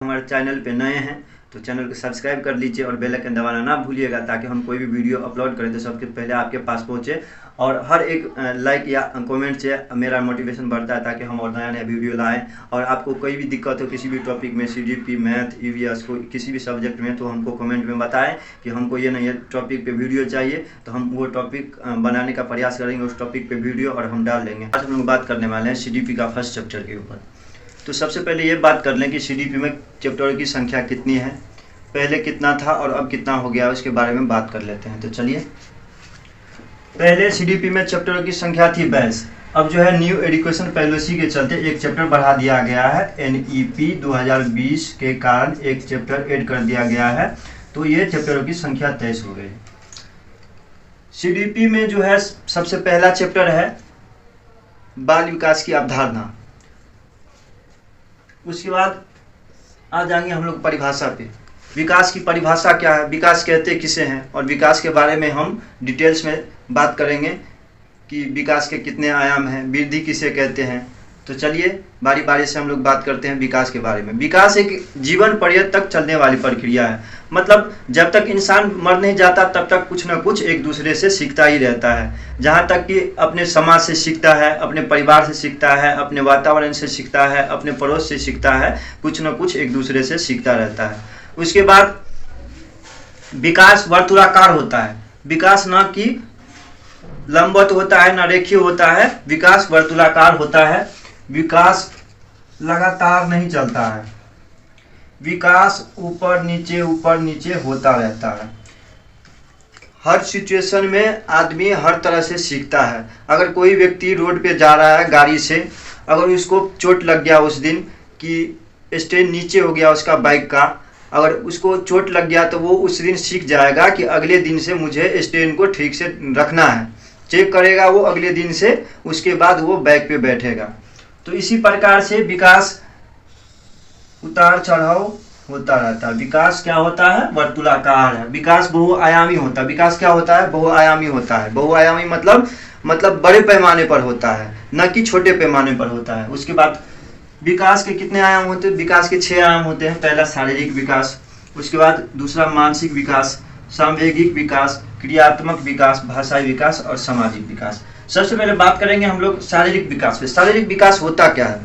हमारे चैनल पे नए हैं तो चैनल को सब्सक्राइब कर लीजिए और बेल आइकन दबाना ना भूलिएगा, ताकि हम कोई भी वीडियो अपलोड करें तो सबसे पहले आपके पास पहुंचे। और हर एक लाइक या कमेंट से मेरा मोटिवेशन बढ़ता है, ताकि हम और नया नया वीडियो लाएं। और आपको कोई भी दिक्कत हो किसी भी टॉपिक में, CGP, मैथ, EVS, को किसी भी सब्जेक्ट में, तो हमको कमेंट में बताएं कि हमको ये टॉपिक पे वीडियो चाहिए, तो हम वो टॉपिक बनाने का प्रयास करेंगे, उस टॉपिक पे वीडियो और हम डाल देंगे। आज हम लोग बात करने वाले हैं CGP का फर्स्ट चैप्टर के ऊपर। तो सबसे पहले ये बात कर लें कि CGP में चैप्टरों की संख्या कितनी है, पहले कितना था और अब कितना हो गया, उसके बारे में बात कर लेते हैं। तो चलिए, पहले CGP में चैप्टरों की संख्या थी 22। अब जो है न्यू एजुकेशन पॉलिसी के चलते एक चैप्टर बढ़ा दिया गया है। NEP 2020 के कारण एक चैप्टर ऐड कर दिया गया है, तो ये चैप्टरों की संख्या 23 हो गई। CGP में जो है सबसे पहला चैप्टर है बाल विकास की अवधारणा। उसके बाद आ जाएंगे हम लोग परिभाषा पे। विकास की परिभाषा क्या है, विकास कहते किसे हैं, और विकास के बारे में हम डिटेल्स में बात करेंगे कि विकास के कितने आयाम हैं, वृद्धि किसे कहते हैं। तो चलिए बारी बारी से हम लोग बात करते हैं विकास के बारे में। विकास एक जीवन पर्यंत तक चलने वाली प्रक्रिया है, मतलब जब तक इंसान मर नहीं जाता तब तक कुछ ना कुछ एक दूसरे से सीखता ही रहता है। जहाँ तक कि अपने समाज से सीखता है, अपने परिवार से सीखता है, अपने वातावरण से सीखता है, अपने पड़ोस से सीखता है, कुछ ना कुछ एक दूसरे से सीखता रहता है। उसके बाद विकास वर्तुलाकार होता है। विकास ना कि लंबवत होता है, ना रेखीय होता है, विकास वर्तुलाकार होता है। विकास लगातार नहीं चलता है, विकास ऊपर नीचे होता रहता है। हर सिचुएशन में आदमी हर तरह से सीखता है। अगर कोई व्यक्ति रोड पे जा रहा है गाड़ी से, अगर उसको चोट लग गया उस दिन कि स्टैंड नीचे हो गया उसका बाइक का, अगर उसको चोट लग गया तो वो उस दिन सीख जाएगा कि अगले दिन से मुझे स्टैंड को ठीक से रखना है। चेक करेगा वो अगले दिन से, उसके बाद वो बाइक पे बैठेगा। तो इसी प्रकार से विकास उतार चढ़ाव होता रहता है। विकास क्या होता है, वर्तुलाकार है। विकास बहुआयामी होता है। विकास क्या होता है, बहुआयामी होता है। बहुआयामी मतलब बड़े पैमाने पर होता है, न कि छोटे पैमाने पर होता है। उसके बाद विकास के कितने आयाम होते हैं, विकास के 6 आयाम होते हैं। पहला शारीरिक विकास, उसके बाद दूसरा मानसिक विकास, सांवेगिक विकास, क्रियात्मक विकास, भाषाई विकास और सामाजिक विकास। सबसे पहले बात करेंगे हम लोग शारीरिक विकास पे। शारीरिक विकास होता क्या है,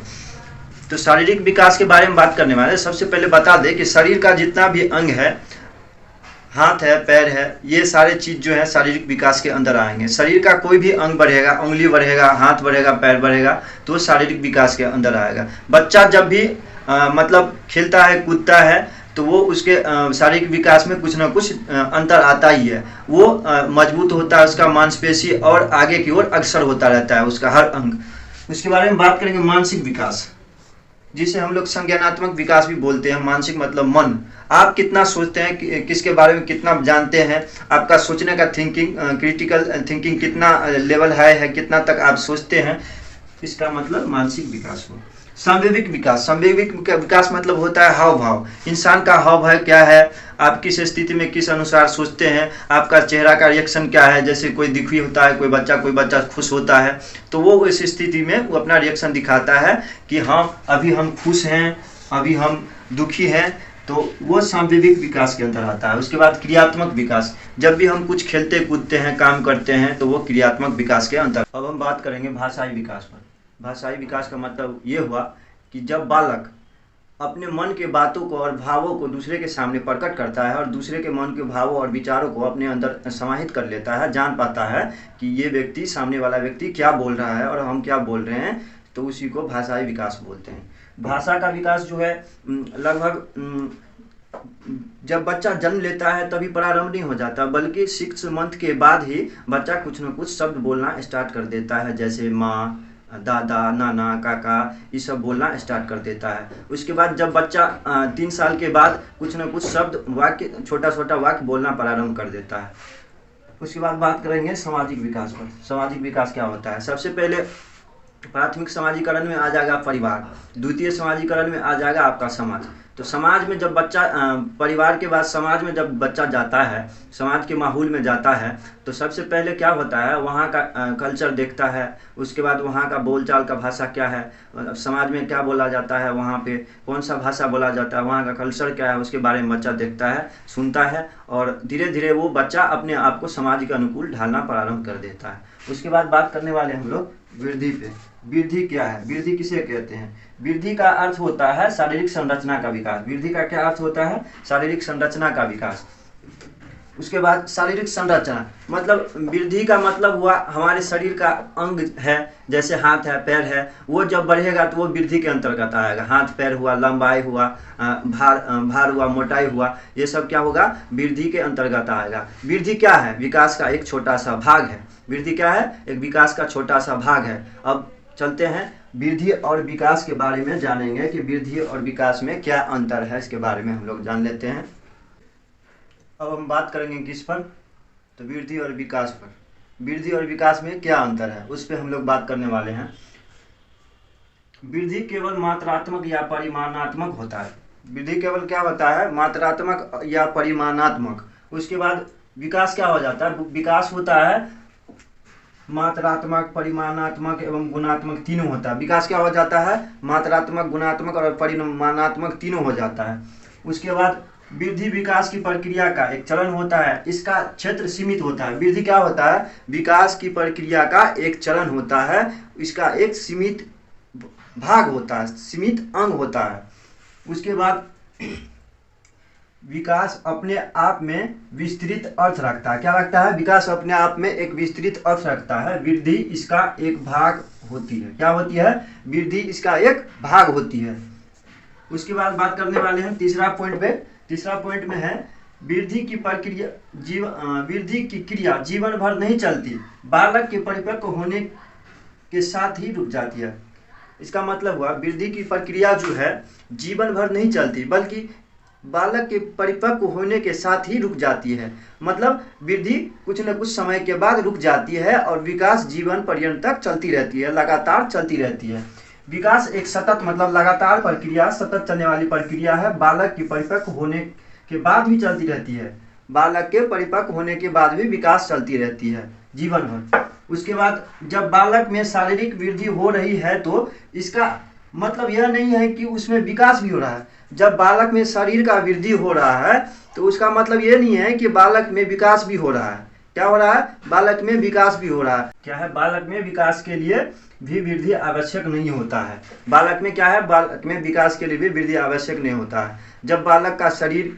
तो शारीरिक विकास के बारे में बात करने वाले। सबसे पहले बता दें कि शरीर का जितना भी अंग है, हाथ है, पैर है, ये सारे चीज जो है शारीरिक विकास के अंदर आएंगे। शरीर का कोई भी अंग बढ़ेगा, उंगली बढ़ेगा, हाथ बढ़ेगा, पैर बढ़ेगा, तो शारीरिक विकास के अंदर आएगा। बच्चा जब भी मतलब खेलता है, कूदता है, तो वो उसके शारीरिक विकास में कुछ ना कुछ अंतर आता ही है। वो मजबूत होता है, उसका मांसपेशी और आगे की ओर अग्रसर होता रहता है उसका हर अंग। उसके बारे में बात करेंगे मानसिक विकास, जिसे हम लोग संज्ञानात्मक विकास भी बोलते हैं। मानसिक मतलब मन। आप कितना सोचते हैं, किसके बारे में कितना जानते हैं, आपका सोचने का थिंकिंग, क्रिटिकल थिंकिंग कितना लेवल है, कितना तक आप सोचते हैं, इसका मतलब मानसिक विकास हो। सांवेगिक विकास, सांवेगिक विकास मतलब होता है हाव भाव। इंसान का हाव भाव क्या है, आप किस स्थिति में किस अनुसार सोचते हैं, आपका चेहरा का रिएक्शन क्या है। जैसे कोई दुखी होता है, कोई बच्चा खुश होता है, तो वो इस स्थिति में वो अपना रिएक्शन दिखाता है कि हाँ अभी हम खुश हैं, अभी हम दुखी हैं, तो वो सांवेगिक विकास के अंदर आता है। उसके बाद क्रियात्मक विकास, जब भी हम कुछ खेलते कूदते हैं, काम करते हैं, तो वो क्रियात्मक विकास के अंदर। अब हम बात करेंगे भाषाई विकास पर। भाषाई विकास का मतलब ये हुआ कि जब बालक अपने मन के बातों को और भावों को दूसरे के सामने प्रकट करता है और दूसरे के मन के भावों और विचारों को अपने अंदर समाहित कर लेता है, जान पाता है कि ये व्यक्ति, सामने वाला व्यक्ति क्या बोल रहा है और हम क्या बोल रहे हैं, तो उसी को भाषाई विकास बोलते हैं। भाषा का विकास जो है लगभग जब बच्चा जन्म लेता है तभी प्रारंभ नहीं हो जाता, बल्कि 6 मंथ के बाद ही बच्चा कुछ न कुछ शब्द बोलना स्टार्ट कर देता है। जैसे माँ, दादा, नाना, काका, ये सब बोलना स्टार्ट कर देता है। उसके बाद जब बच्चा 3 साल के बाद कुछ न कुछ शब्द, वाक्य, छोटा छोटा वाक्य बोलना प्रारंभ कर देता है। उसके बाद बात करेंगे सामाजिक विकास पर। सामाजिक विकास क्या होता है, सबसे पहले प्राथमिक समाजीकरण में आ जाएगा परिवार, द्वितीय समाजीकरण में आ जाएगा आपका समाज, तो समाज में जब बच्चा परिवार के बाद समाज में जब बच्चा जाता है, समाज के माहौल में जाता है, तो सबसे पहले क्या होता है, वहाँ का कल्चर देखता है। उसके बाद वहाँ का बोलचाल का भाषा क्या है, समाज में क्या बोला जाता है, वहाँ पे कौन सा भाषा बोला जाता है, वहाँ का कल्चर क्या है, उसके बारे में बच्चा देखता है, सुनता है, और धीरे धीरे वो बच्चा अपने आप को समाज के अनुकूल ढालना प्रारंभ कर देता है। उसके बाद बात करने वाले हम लोग वृद्धि पे। वृद्धि क्या है, वृद्धि किसे कहते हैं? वृद्धि का अर्थ होता है शारीरिक संरचना का विकास। वृद्धि का क्या अर्थ होता है? शारीरिक संरचना का विकास। उसके बाद शारीरिक संरचना मतलब वृद्धि का मतलब हुआ हमारे शरीर का अंग है, जैसे हाथ है, पैर है, वो जब बढ़ेगा तो वो वृद्धि के अंतर्गत आएगा। हाथ पैर हुआ, लंबाई हुआ, भार हुआ, मोटाई हुआ, ये सब क्या होगा? वृद्धि के अंतर्गत आएगा। वृद्धि क्या है? विकास का एक छोटा सा भाग है। वृद्धि क्या है? एक विकास का छोटा सा भाग है। अब चलते हैं वृद्धि और विकास के बारे में जानेंगे कि वृद्धि और विकास में क्या अंतर है, इसके बारे में हम लोग जान लेते हैं। अब हम बात करेंगे किस पर? तो वृद्धि और विकास पर। वृद्धि और विकास में क्या अंतर है उस पर हम लोग बात करने वाले हैं। वृद्धि केवल मात्रात्मक या परिमाणात्मक होता है। वृद्धि केवल क्या होता है? मात्रात्मक या परिमाणात्मक। उसके बाद विकास क्या हो जाता है? विकास होता है मात्रात्मक, परिमाणात्मक एवं गुणात्मक तीनों होता है। विकास क्या हो जाता है? मात्रात्मक, गुणात्मक और परिमाणात्मक तीनों हो जाता है। उसके बाद वृद्धि विकास की प्रक्रिया का एक चरण होता है, इसका क्षेत्र सीमित होता है। वृद्धि क्या होता है? विकास की प्रक्रिया का एक चरण होता है, इसका एक सीमित भाग होता है, सीमित अंग होता है। उसके बाद विकास अपने आप में विस्तृत अर्थ रखता है। क्या रखता है? विकास अपने आप में एक विस्तृत अर्थ रखता है। वृद्धि इसका एक भाग होती है। क्या होती है? वृद्धि इसका एक भाग होती है। उसके बाद बात करने वाले हैं तीसरा पॉइंट पे। तीसरा पॉइंट में है वृद्धि की प्रक्रिया वृद्धि की क्रिया जीवन भर नहीं चलती, बालक के परिपक्व होने के साथ ही रुक जाती है। इसका मतलब हुआ वृद्धि की प्रक्रिया जो है जीवन भर नहीं चलती, बल्कि बालक के परिपक्व होने के साथ ही रुक जाती है। मतलब वृद्धि कुछ न कुछ समय के बाद रुक जाती है और विकास जीवन पर्यंत तक चलती रहती है, लगातार चलती रहती है। विकास एक सतत मतलब लगातार प्रक्रिया, सतत चलने वाली प्रक्रिया है। बालक की परिपक्व होने के बाद भी चलती रहती है। बालक के परिपक्व होने के बाद भी विकास चलती रहती है जीवन भर। उसके बाद जब बालक में शारीरिक वृद्धि हो रही है तो इसका मतलब यह नहीं है कि उसमें विकास भी हो रहा है। जब बालक में शरीर का वृद्धि हो रहा है तो उसका मतलब ये नहीं है कि बालक में विकास भी हो रहा है। क्या हो रहा है? बालक में विकास भी हो रहा है। क्या है? बालक में विकास के लिए भी वृद्धि आवश्यक नहीं होता है। बालक में क्या है? बालक में विकास के लिए भी वृद्धि आवश्यक नहीं होता है। जब बालक का शरीर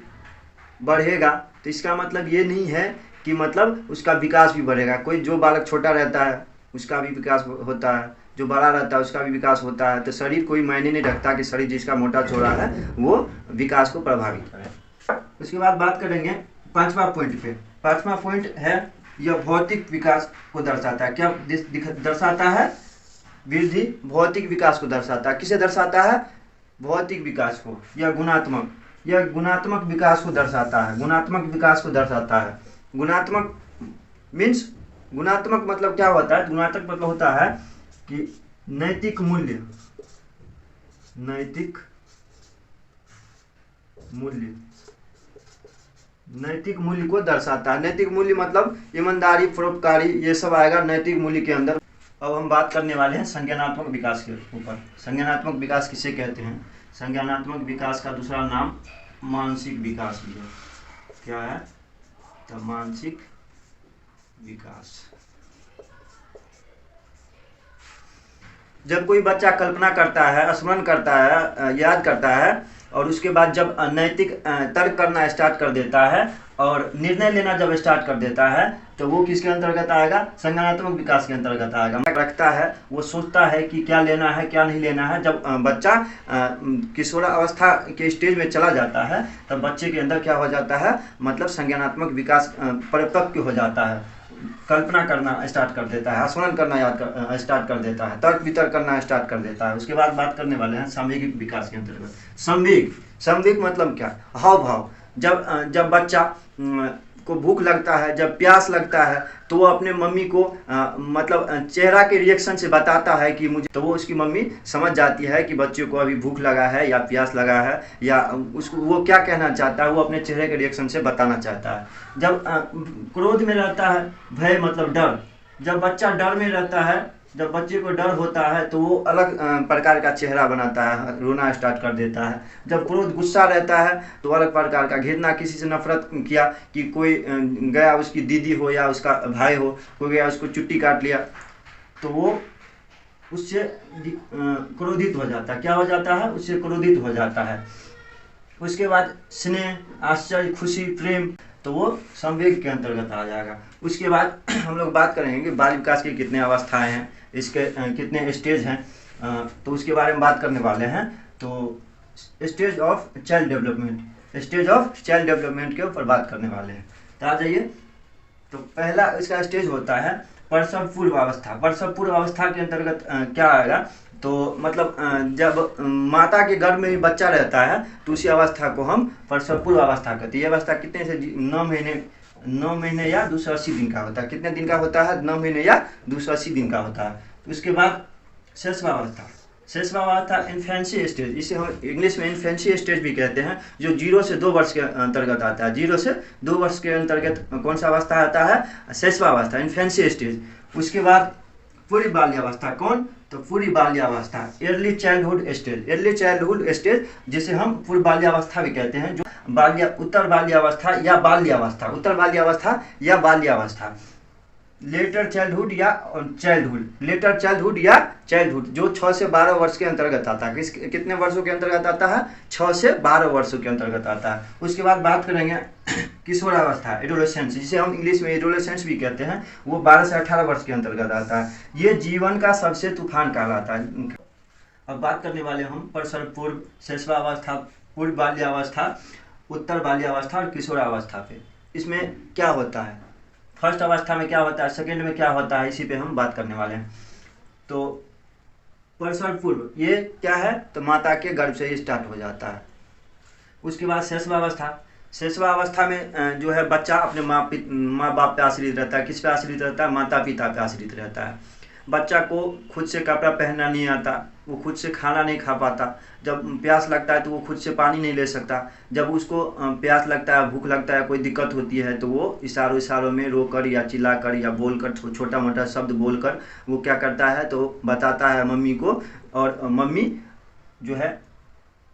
बढ़ेगा तो इसका मतलब ये नहीं है कि मतलब उसका विकास भी बढ़ेगा। कोई जो बालक छोटा रहता है उसका भी विकास होता है, जो बड़ा रहता है उसका भी विकास होता है। तो शरीर कोई मायने नहीं रखता कि शरीर जिसका मोटा चौड़ा है वो विकास को प्रभावित करे। उसके बाद बात करेंगे पांचवा पॉइंट पे। पांचवा पॉइंट है यह भौतिक विकास को दर्शाता है। क्या दर्शाता है? वृद्धि भौतिक विकास को दर्शाता है। किसे दर्शाता है? भौतिक विकास को। यह गुणात्मक विकास को दर्शाता है। गुणात्मक विकास को दर्शाता है। गुणात्मक मीन्स गुणात्मक मतलब क्या होता है? गुणात्मक मतलब होता है कि नैतिक मूल्य को दर्शाता है। नैतिक मूल्य मतलब ईमानदारी, परोपकारी, ये सब आएगा नैतिक मूल्य के अंदर। अब हम बात करने वाले हैं संज्ञानात्मक विकास के ऊपर। संज्ञानात्मक विकास किसे कहते हैं? संज्ञानात्मक विकास का दूसरा नाम मानसिक विकास भी है। क्या है? तो मानसिक विकास। जब कोई बच्चा कल्पना करता है, स्मरण करता है, याद करता है और उसके बाद जब नैतिक तर्क करना स्टार्ट कर देता है और निर्णय लेना जब स्टार्ट कर देता है तो वो किसके अंतर्गत आएगा? संज्ञानात्मक विकास के अंतर्गत आएगा। रखता है, वो सोचता है कि क्या लेना है क्या नहीं लेना है। जब बच्चा किशोरावस्था के स्टेज में चला जाता है तब बच्चे के अंदर क्या हो जाता है? मतलब संज्ञानात्मक विकास परिपक्व हो जाता है। कल्पना करना स्टार्ट कर देता है, स्मरण करना स्टार्ट कर देता है, तर्क वितर्क करना स्टार्ट कर देता है। उसके बाद बात करने वाले हैं सांवेगिक विकास के अंतर्गत। संवेग मतलब क्या? हाव भाव। जब बच्चा को भूख लगता है, जब प्यास लगता है, तो वो अपने मम्मी को मतलब चेहरा के रिएक्शन से बताता है कि मुझे, तो वो उसकी मम्मी समझ जाती है कि बच्चे को अभी भूख लगा है या प्यास लगा है, या उसको वो क्या कहना चाहता है वो अपने चेहरे के रिएक्शन से बताना चाहता है। जब क्रोध में रहता है, भय मतलब डर, जब बच्चा डर में रहता है, जब बच्चे को डर होता है तो वो अलग प्रकार का चेहरा बनाता है, रोना स्टार्ट कर देता है। जब क्रोध गुस्सा रहता है तो अलग प्रकार का, घृणा, किसी से नफरत किया कि कोई गया, उसकी दीदी हो या उसका भाई हो, कोई गया उसको चुट्टी काट लिया, तो वो उससे क्रोधित हो जाता है। क्या हो जाता है? उससे क्रोधित हो जाता है। उसके बाद स्नेह, आश्चर्य, खुशी, प्रेम, तो वो संवेग के अंतर्गत आ जाएगा। उसके बाद हम लोग बात करेंगे कि बाल विकास की कितने अवस्थाएं हैं, इसके कितने स्टेज हैं, तो उसके बारे में बात करने वाले हैं। तो stage of child development, stage of child development के ऊपर बात करने वाले हैं। तो आ जाइए। तो पहला इसका स्टेज होता है प्रसव पूर्व अवस्था। प्रसव पूर्व अवस्था के अंतर्गत क्या आएगा? तो मतलब जब माता के गर्भ में भी बच्चा रहता है तो उसी अवस्था को हम प्रसव पूर्व अवस्था कहते हैं। ये अवस्था कितने से 9 महीने या 280 दिन का होता है। कितने दिन का होता है? 9 महीने या 280 दिन का होता है। उसके बाद शैशवावस्था। शैशवावस्था इन्फेंसी स्टेज, इसे हम इंग्लिश में इन्फेंसी स्टेज भी कहते हैं, जो 0 से 2 वर्ष के अंतर्गत आता है। 0 से 2 वर्ष के अंतर्गत कौन सा अवस्था आता है? शैशवावस्था, इन्फेंसी स्टेज। उसके बाद पूरी बाल्यावस्था। कौन? तो पूरी बाल्यावस्था, early childhood stage. Early childhood stage जिसे हम पूर्व बाल्यावस्था भी कहते हैं, जो उत्तर बाल्यावस्था या बाल्यावस्था, उत्तर बाल्यावस्था या बाल्यावस्था। लेटर चाइल्डहुड या चाइल्डहुड, लेटर चाइल्डहुड या चाइल्डहुड, जो 6 से 12 वर्ष के अंतर्गत आता है। कितने वर्षों के अंतर्गत आता है? 6 से 12 वर्षों के अंतर्गत आता है। उसके बाद बात करेंगे किशोरावस्था, एडोलेसेंस, जिसे हम इंग्लिश में एडोलेसेंस भी कहते हैं, वो 12 से 18 वर्ष के अंतर्गत आता है। ये जीवन का सबसे तूफान कहलाता है। अब बात करने वाले हम प्रसव पूर्व, शैशवावस्था, पूर्व बाल्यावस्था, उत्तर बाल्यावस्था और किशोरावस्था पे। इसमें क्या होता है? फर्स्ट अवस्था में क्या होता है, सेकेंड में क्या होता है, इसी पे हम बात करने वाले हैं। तो प्रसव पूर्व ये क्या है? तो माता के गर्भ से ही स्टार्ट हो जाता है। उसके बाद शैशवावस्था। शैशवावस्था में जो है बच्चा अपने माँ बाप पे आश्रित रहता है। किस पे आश्रित रहता है? माता पिता पे आश्रित रहता है। बच्चा को खुद से कपड़ा पहनना नहीं आता, वो खुद से खाना नहीं खा पाता। जब प्यास लगता है तो वो खुद से पानी नहीं ले सकता। जब उसको प्यास लगता है, भूख लगता है, कोई दिक्कत होती है तो वो इशारों में रोकर या चिल्लाकर या बोलकर, छोटा मोटा शब्द बोलकर वो क्या करता है तो बताता है मम्मी को। और मम्मी जो है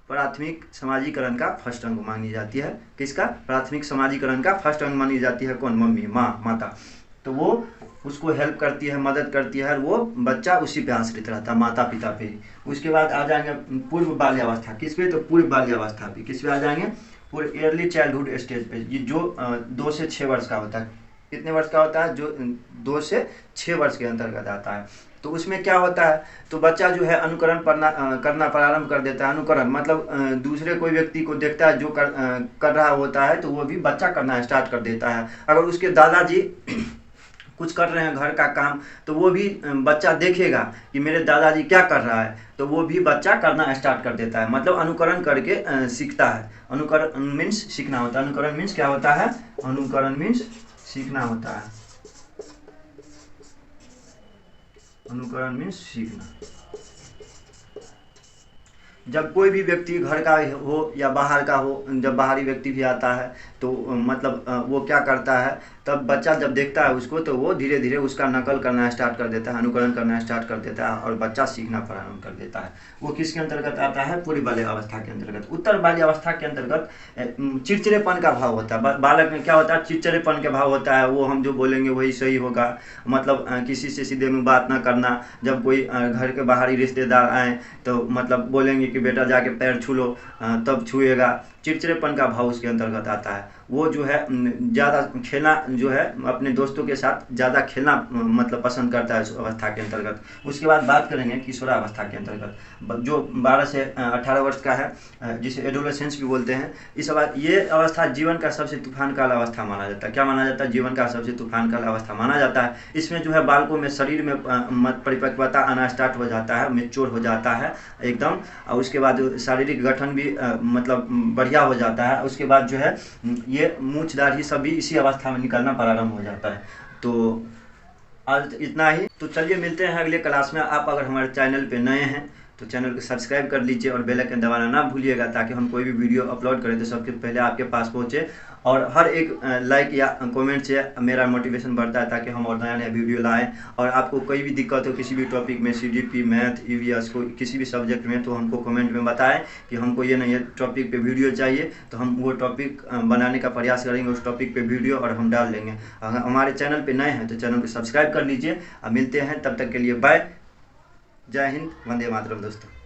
प्राथमिक समाजीकरण का फर्स्ट अंग मानी जाती है। किसका? प्राथमिक समाजीकरण का फर्स्ट अंग मानी जाती है। कौन? मम्मी, माता। तो वो उसको हेल्प करती है, मदद करती है, और वो बच्चा उसी पे आश्रित रहता है, माता पिता पे ही। उसके बाद आ जाएंगे पूर्व बाल्यावस्था। किस पे? तो पूर्व बाल्यावस्था पे। किस पे आ जाएंगे? पूर्व अर्ली चाइल्डहुड स्टेज पे, ये जो 2 से 6 वर्ष का होता है। कितने वर्ष का होता है? जो 2 से 6 वर्ष के अंतर्गत आता है। तो उसमें क्या होता है? तो बच्चा जो है अनुकरण करना प्रारंभ कर देता है। अनुकरण मतलब दूसरे कोई व्यक्ति को देखता है जो कर रहा होता है तो वो भी बच्चा करना स्टार्ट कर देता है। अगर उसके दादाजी कुछ कर रहे हैं घर का काम, तो वो भी बच्चा देखेगा कि मेरे दादाजी क्या कर रहा है, तो वो भी बच्चा करना स्टार्ट कर देता है। मतलब अनुकरण करके सीखता है। अनुकरण मीन्स सीखना होता है। अनुकरण मीन्स क्या होता है? अनुकरण मीन्स सीखना होता है। अनुकरण मीन्स सीखना। जब कोई भी व्यक्ति घर का हो या बाहर का हो, जब बाहरी व्यक्ति भी आता है तो मतलब वो क्या करता है, तब बच्चा जब देखता है उसको तो वो धीरे धीरे उसका नकल करना स्टार्ट कर देता है, अनुकरण करना स्टार्ट कर देता है और बच्चा सीखना प्रारंभ कर देता है। वो किसके अंतर्गत आता है? पूर्व बाल्यावस्था के अंतर्गत। उत्तर बाल्यावस्था के अंतर्गत चिड़चिड़ेपन का भाव होता है। बालक में क्या होता है? चिड़चिड़ेपन का भाव होता है। वो हम जो बोलेंगे वही सही होगा, मतलब किसी से सीधे में बात ना करना। जब कोई घर के बाहरी रिश्तेदार आए तो मतलब बोलेंगे कि बेटा जाके पैर छू लो, तब छुएगा। चिड़चिड़ेपन का भाव उसके अंतर्गत आता है। वो जो है ज़्यादा खेलना, जो है अपने दोस्तों के साथ ज़्यादा खेलना मतलब पसंद करता है इस अवस्था के अंतर्गत। उसके बाद बात करेंगे किशोरावस्था के अंतर्गत, जो 12 से 18 वर्ष का है, जिसे एडोलेसेंस भी बोलते हैं। ये अवस्था जीवन का सबसे तूफान काल अवस्था माना जाता है। क्या माना जाता है? जीवन का सबसे तूफान काल अवस्था माना जाता है। इसमें जो है बालकों में शरीर में परिपक्वता आना स्टार्ट हो जाता है, मैच्योर हो जाता है एकदम। और उसके बाद शारीरिक गठन भी मतलब बढ़िया बढ़िया हो जाता है। उसके बाद जो है ये मूंछ दाढ़ी सभी इसी अवस्था में निकलना प्रारंभ हो जाता है। तो आज इतना ही। तो चलिए मिलते हैं अगले क्लास में। आप अगर हमारे चैनल पे नए हैं तो चैनल को सब्सक्राइब कर लीजिए और बेल आइकन दबाना ना भूलिएगा, ताकि हम कोई भी वीडियो अपलोड करें तो सबसे पहले आपके पास पहुंचे। और हर एक लाइक या कमेंट से मेरा मोटिवेशन बढ़ता है, ताकि हम और नया नया वीडियो लाएं। और आपको कोई भी दिक्कत हो किसी भी टॉपिक में, CGP, मैथ, EVS को किसी भी सब्जेक्ट में, तो हमको कमेंट में बताएं कि हमको ये नहीं टॉपिक पे वीडियो चाहिए, तो हम वो टॉपिक बनाने का प्रयास करेंगे, उस टॉपिक पे वीडियो और हम डाल देंगे। अगर हमारे चैनल पे नए हैं तो चैनल को सब्सक्राइब कर लीजिए। अब मिलते हैं, तब तक के लिए बाय। जय हिंद, वंदे मातरम दोस्तों।